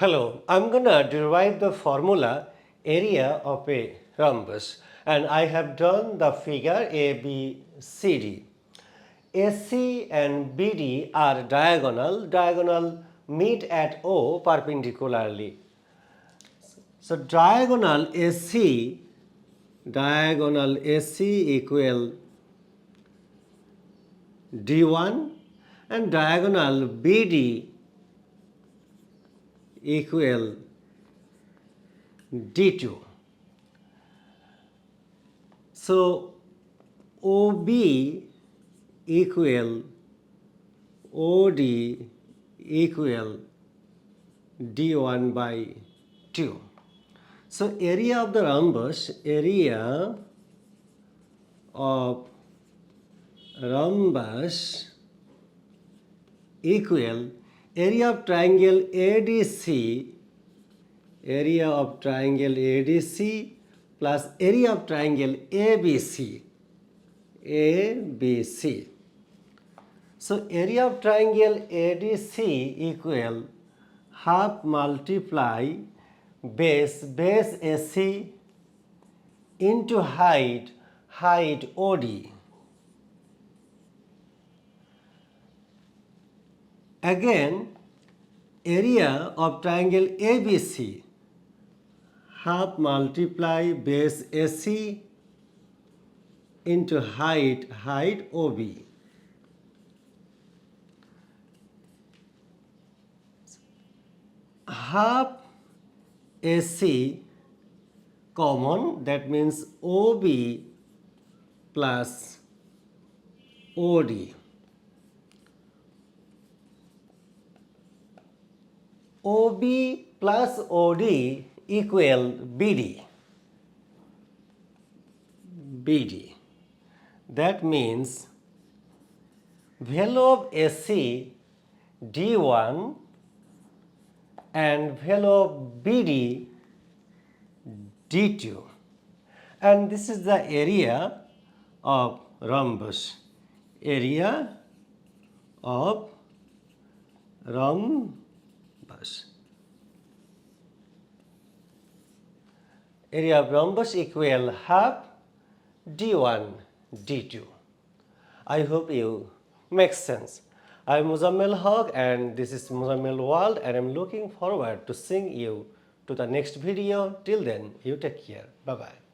Hello, I'm gonna derive the formula area of a rhombus, and I have drawn the figure ABCD. AC and BD are diagonal meet at O perpendicularly. So diagonal AC equal D1 and diagonal BD equal D2. So OB equal OD equal D1 by 2. So area of the rhombus equal area of triangle ADC plus area of triangle ABC. So area of triangle ADC equal half multiply base AC into height OD. Again, area of triangle ABC half multiply base AC into height OB. Half AC common, that means OB plus OD. OB plus OD equal BD. That means value of AC D1 and value of BD D2, and this is the area of rhombus. Area of rhombus. Area of rhombus equal half D1 D2. I hope you make sense. I am Muzammil Haq and this is Muzammil World, and I am looking forward to seeing you to the next video. Till then, you take care. Bye bye.